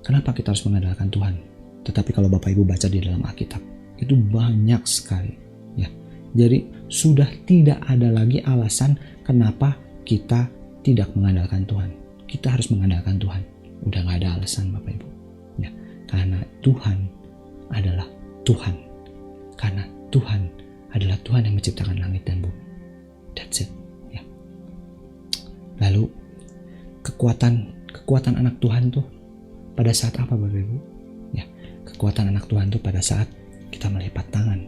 Kenapa kita harus mengandalkan Tuhan? Tetapi kalau Bapak Ibu baca di dalam Alkitab, itu banyak sekali. Ya, jadi sudah tidak ada lagi alasan kenapa kita tidak mengandalkan Tuhan. Kita harus mengandalkan Tuhan. Udah gak ada alasan Bapak Ibu. Ya, karena Tuhan adalah Tuhan. Karena Tuhan adalah Tuhan yang menciptakan langit dan bumi. That's it. Ya. Lalu kekuatan anak Tuhan tuh pada saat apa Bapak Ibu? Ya, kekuatan anak Tuhan tuh pada saat kita melipat tangan.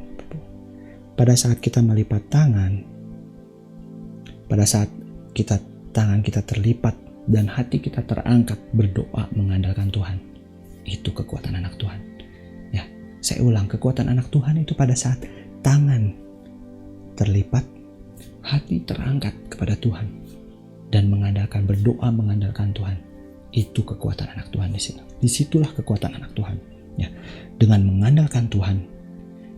Pada saat kita melipat tangan, pada saat tangan kita terlipat dan hati kita terangkat berdoa mengandalkan Tuhan. Itu kekuatan anak Tuhan. Ya, saya ulang, kekuatan anak Tuhan itu pada saat tangan terlipat, hati terangkat kepada Tuhan dan berdoa mengandalkan Tuhan. Itu kekuatan anak Tuhan di sini. Disitulah kekuatan anak Tuhan. Ya, dengan mengandalkan Tuhan,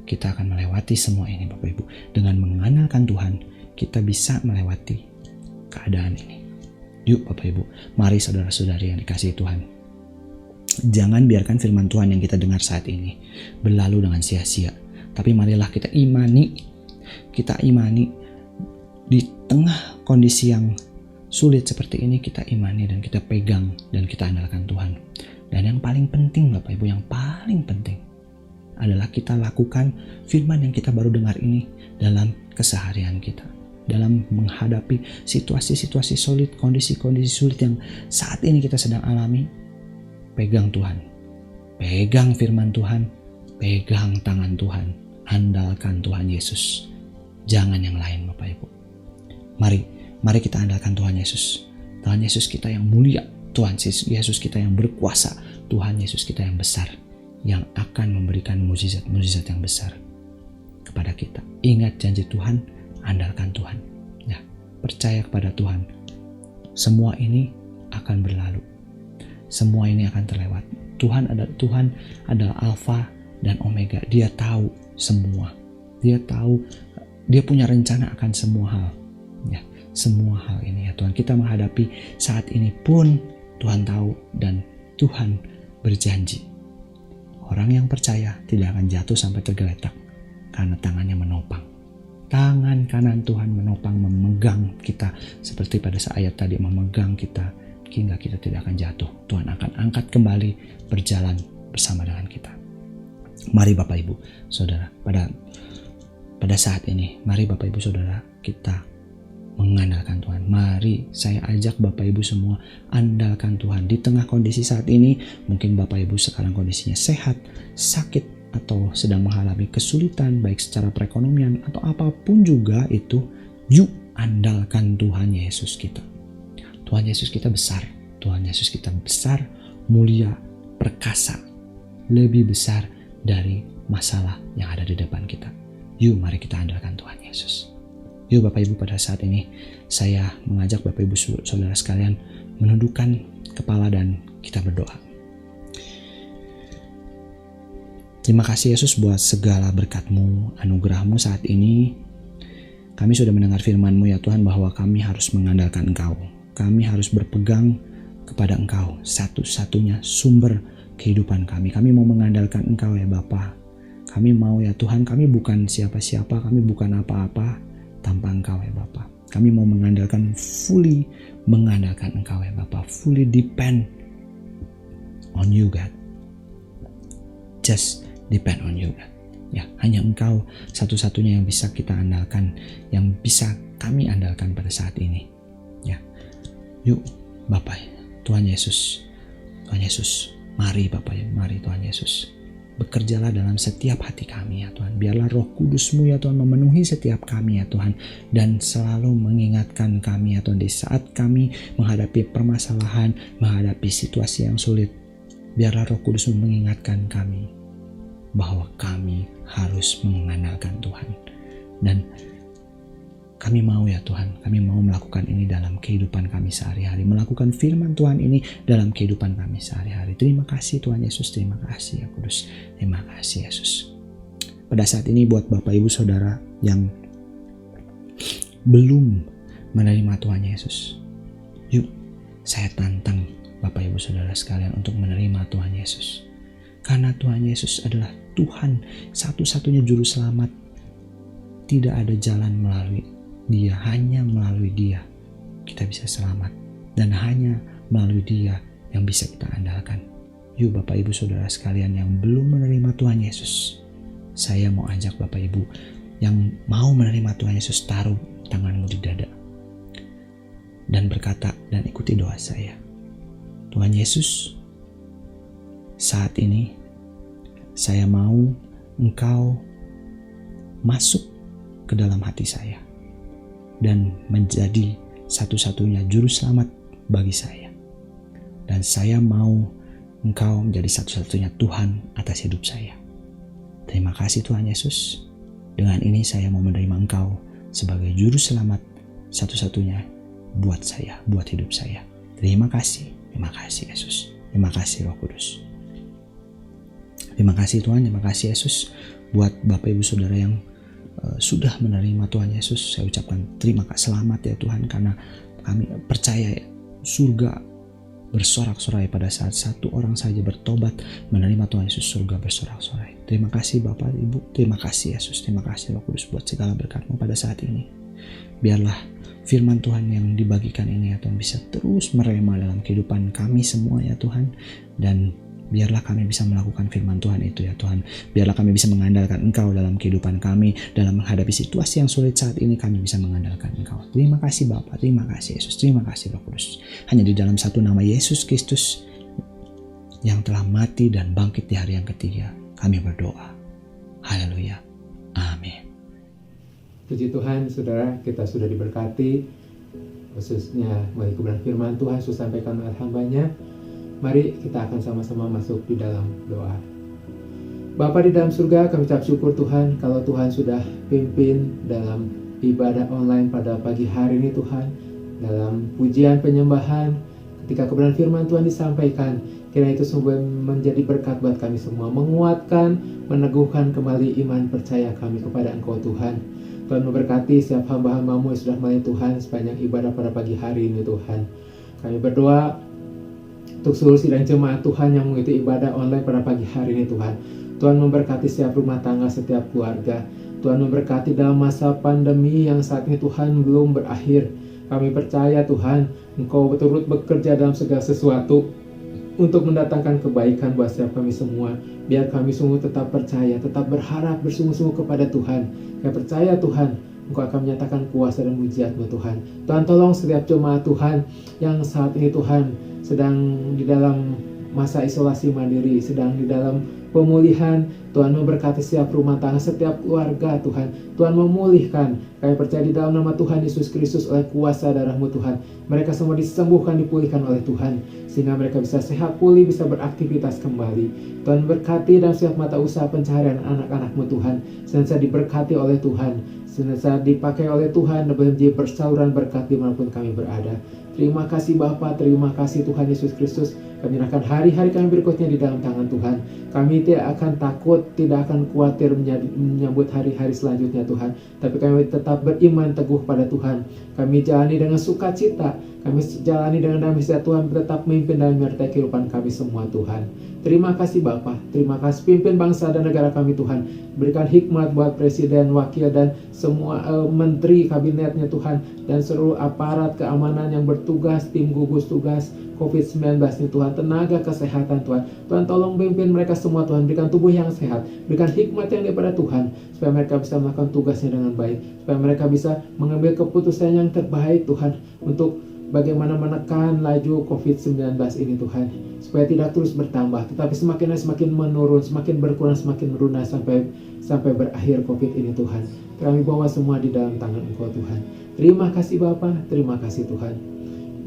kita akan melewati semua ini Bapak Ibu. Dengan mengandalkan Tuhan, kita bisa melewati keadaan ini. Yuk Bapak Ibu, mari saudara-saudari yang dikasihi Tuhan. Jangan biarkan firman Tuhan yang kita dengar saat ini berlalu dengan sia-sia. Tapi marilah kita imani di tengah kondisi yang sulit seperti ini, kita imani dan kita pegang dan kita andalkan Tuhan. Dan yang paling penting Bapak Ibu, yang paling penting adalah kita lakukan firman yang kita baru dengar ini dalam keseharian kita. Dalam menghadapi situasi-situasi sulit, kondisi-kondisi sulit yang saat ini kita sedang alami, pegang Tuhan. Pegang firman Tuhan, pegang tangan Tuhan, andalkan Tuhan Yesus. Jangan yang lain Bapak Ibu. Mari kita andalkan Tuhan Yesus. Tuhan Yesus kita yang mulia, Tuhan Yesus kita yang berkuasa, Tuhan Yesus kita yang besar, yang akan memberikan mukjizat yang besar kepada kita. Ingat janji Tuhan, andalkan Tuhan. Ya, percaya kepada Tuhan. Semua ini akan berlalu. Semua ini akan terlewat. Tuhan adalah Alfa dan Omega. Dia tahu semua. Dia tahu, dia punya rencana akan semua hal. Ya, semua hal ini ya Tuhan. Kita menghadapi saat ini pun Tuhan tahu dan Tuhan berjanji. Orang yang percaya tidak akan jatuh sampai tergeletak karena tangannya menopang. Tangan kanan Tuhan menopang, memegang kita seperti pada ayat tadi, memegang kita hingga kita tidak akan jatuh. Tuhan akan angkat kembali, berjalan bersama dengan kita. Mari Bapak Ibu, Saudara, pada saat ini, mari Bapak Ibu Saudara kita mengandalkan Tuhan. Mari saya ajak Bapak Ibu semua andalkan Tuhan. Di tengah kondisi saat ini, mungkin Bapak Ibu sekarang kondisinya sehat, sakit, atau sedang mengalami kesulitan baik secara perekonomian atau apapun juga itu, yuk andalkan Tuhan Yesus kita. Tuhan Yesus kita besar. Tuhan Yesus kita besar, mulia, perkasa, lebih besar dari masalah yang ada di depan kita. Yuk mari kita andalkan Tuhan Yesus. Yuk Bapak Ibu, pada saat ini saya mengajak Bapak Ibu Saudara sekalian menundukkan kepala dan kita berdoa. Terima kasih Yesus buat segala berkat-Mu, anugerah-Mu saat ini. Kami sudah mendengar firman-Mu ya Tuhan, bahwa kami harus mengandalkan Engkau. Kami harus berpegang kepada Engkau, satu-satunya sumber kehidupan kami. Kami mau mengandalkan Engkau ya Bapa. Kami mau ya Tuhan, kami bukan siapa-siapa, kami bukan apa-apa tanpa Engkau ya Bapa. Kami mau fully mengandalkan Engkau ya Bapa. Fully depend on you God. Just depend on you God. Ya, hanya Engkau satu-satunya yang bisa kita andalkan, yang bisa kami andalkan pada saat ini. Ya. Yuk Bapa, Tuhan Yesus. Tuhan Yesus, mari Bapa ya, mari Tuhan Yesus. Bekerjalah dalam setiap hati kami ya Tuhan. Biarlah Roh Kudus-Mu ya Tuhan memenuhi setiap kami ya Tuhan. Dan selalu mengingatkan kami ya Tuhan di saat kami menghadapi permasalahan, menghadapi situasi yang sulit. Biarlah Roh Kudus-Mu mengingatkan kami bahwa kami harus mengandalkan Tuhan. Dan kami mau ya Tuhan, kami mau melakukan ini dalam kehidupan kami sehari-hari. Melakukan firman Tuhan ini dalam kehidupan kami sehari-hari. Terima kasih Tuhan Yesus, terima kasih ya Kudus. Terima kasih Yesus. Pada saat ini buat Bapak Ibu Saudara yang belum menerima Tuhan Yesus, yuk saya tantang Bapak Ibu Saudara sekalian untuk menerima Tuhan Yesus. Karena Tuhan Yesus adalah Tuhan satu-satunya juru selamat. Tidak ada jalan melalui Dia, hanya melalui Dia kita bisa selamat. Dan hanya melalui Dia yang bisa kita andalkan. Yuk Bapak Ibu Saudara sekalian yang belum menerima Tuhan Yesus, saya mau ajak Bapak Ibu yang mau menerima Tuhan Yesus, taruh tanganmu di dada dan berkata dan ikuti doa saya. Tuhan Yesus, saat ini saya mau Engkau masuk ke dalam hati saya dan menjadi satu-satunya juru selamat bagi saya. Dan saya mau Engkau menjadi satu-satunya Tuhan atas hidup saya. Terima kasih Tuhan Yesus. Dengan ini saya mau menerima Engkau sebagai juru selamat satu-satunya buat saya, buat hidup saya. Terima kasih Yesus. Terima kasih Roh Kudus. Terima kasih Tuhan, terima kasih Yesus. Buat Bapak Ibu Saudara yang sudah menerima Tuhan Yesus, saya ucapkan terima kasih, selamat ya Tuhan, karena kami percaya surga bersorak-sorai pada saat satu orang saja bertobat menerima Tuhan Yesus, surga bersorak-sorai. Terima kasih Bapak Ibu, terima kasih Yesus, terima kasih Roh Kudus buat segala berkat-Mu pada saat ini. Biarlah firman Tuhan yang dibagikan ini ya Tuhan bisa terus merema dalam kehidupan kami semua ya Tuhan, dan biarlah kami bisa melakukan firman Tuhan itu ya Tuhan. Biarlah kami bisa mengandalkan Engkau dalam kehidupan kami. Dalam menghadapi situasi yang sulit saat ini, kami bisa mengandalkan Engkau. Terima kasih Bapa, terima kasih Yesus, terima kasih Roh Kudus. Hanya di dalam satu nama Yesus Kristus yang telah mati dan bangkit di hari yang ketiga, kami berdoa. Haleluya. Amin. Puji Tuhan, saudara, kita sudah diberkati, khususnya melalui kebenaran firman Tuhan sudah sampaikan oleh hamba-Nya. Mari kita akan sama-sama masuk di dalam doa. Bapa di dalam surga, kami ucap syukur Tuhan kalau Tuhan sudah pimpin dalam ibadah online pada pagi hari ini Tuhan. Dalam pujian penyembahan, ketika kebenaran firman Tuhan disampaikan, kiranya itu semua menjadi berkat buat kami semua, menguatkan, meneguhkan kembali iman percaya kami kepada Engkau Tuhan. Tuhan memberkati setiap hamba-hamba-Mu yang sudah melayani Tuhan sepanjang ibadah pada pagi hari ini Tuhan. Kami berdoa untuk seluruh sidang jemaat Tuhan yang mengikuti ibadah online pada pagi hari ini Tuhan. Tuhan memberkati setiap rumah tangga, setiap keluarga. Tuhan memberkati dalam masa pandemi yang saat ini Tuhan belum berakhir. Kami percaya Tuhan, Engkau betul-betul bekerja dalam segala sesuatu untuk mendatangkan kebaikan buat setiap kami semua. Biar kami semua tetap percaya, tetap berharap bersungguh-sungguh kepada Tuhan. Kami percaya Tuhan, Engkau akan menyatakan kuasa dan mujizat-Mu Tuhan. Tuhan tolong setiap jemaat Tuhan yang saat ini Tuhan sedang di dalam masa isolasi mandiri, sedang di dalam pemulihan. Tuhan memberkati setiap rumah tangga, setiap keluarga Tuhan. Tuhan memulihkan. Kami percaya di dalam nama Tuhan Yesus Kristus oleh kuasa darah-Mu Tuhan. Mereka semua disembuhkan, dipulihkan oleh Tuhan. Sehingga mereka bisa sehat pulih, bisa beraktivitas kembali. Tuhan berkati dalam setiap mata usaha pencaharian anak-anak-Mu Tuhan. Senantiasa diberkati oleh Tuhan. Senantiasa dipakai oleh Tuhan dan menjadi persauran berkat dimanapun kami berada. Terima kasih Bapa, terima kasih Tuhan Yesus Kristus. Kami menyerahkan hari-hari kami berikutnya di dalam tangan Tuhan. Kami tidak akan takut, tidak akan khawatir menyambut hari-hari selanjutnya Tuhan. Tapi kami tetap beriman teguh pada Tuhan. Kami jalani dengan sukacita. Kami jalani dengan damai sejahtera Tuhan tetap memimpin dan menyertai kehidupan kami semua Tuhan. Terima kasih Bapa, terima kasih pimpin bangsa dan negara kami Tuhan. Berikan hikmat buat presiden, wakil dan semua menteri kabinetnya Tuhan. Dan seluruh aparat keamanan yang bertugas, tim gugus tugas COVID-19 ini Tuhan. Tenaga kesehatan Tuhan. Tuhan tolong pimpin mereka semua Tuhan. Berikan tubuh yang sehat. Berikan hikmat yang daripada Tuhan. Supaya mereka bisa melakukan tugasnya dengan baik. Supaya mereka bisa mengambil keputusan yang terbaik Tuhan. Untuk bagaimana menekan laju COVID-19 ini Tuhan. Supaya tidak terus bertambah, tetapi semakin menurun, semakin berkurang, semakin melunak sampai berakhir COVID ini Tuhan. Kami bawa semua di dalam tangan Engkau Tuhan. Terima kasih Bapa, terima kasih Tuhan.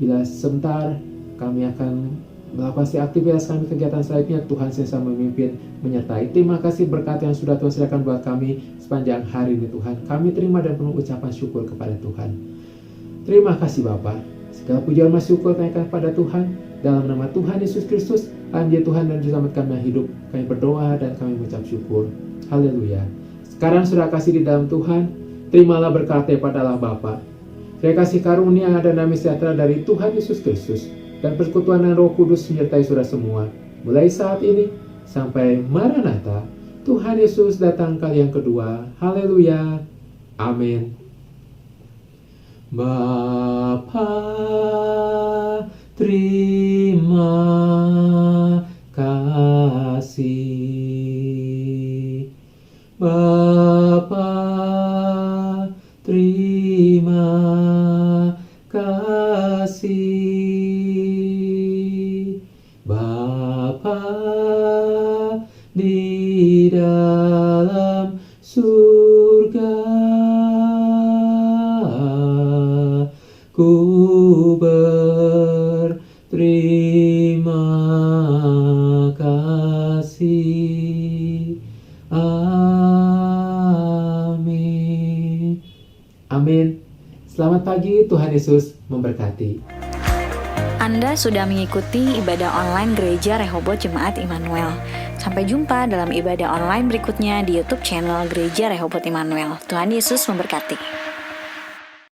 Bila sebentar kami akan melakukan aktivitas kami, kegiatan selanjutnya, Tuhan senantiasa memimpin, menyertai. Terima kasih berkat yang sudah Tuhan sediakan buat kami sepanjang hari ini Tuhan. Kami terima dan penuh ucapan syukur kepada Tuhan. Terima kasih Bapa. Segala pujian dan syukur kami akan kepada Tuhan. Dalam nama Tuhan Yesus Kristus, kami Tuhan dan selamat kami yang hidup. Kami berdoa dan kami mengucap syukur. Haleluya. Sekarang sudah kasih di dalam Tuhan, terimalah berkat daripada Allah Bapa, kiranya kasih karunia dan damai sejahtera dari Tuhan Yesus Kristus, dan persekutuan dengan Roh Kudus menyertai saudara semua, mulai saat ini sampai Maranatha, Tuhan Yesus datang kali yang kedua. Haleluya. Amin. Bapa, terima kasih. Bapa, terima kasih. Bapa di dalam surga, ku berterima kasih. Amin. Amin. Selamat pagi, Tuhan Yesus memberkati. Anda sudah mengikuti ibadah online Gereja Rehobot Jemaat Immanuel. Sampai jumpa dalam ibadah online berikutnya di YouTube channel Gereja Rehobot Immanuel. Tuhan Yesus memberkati.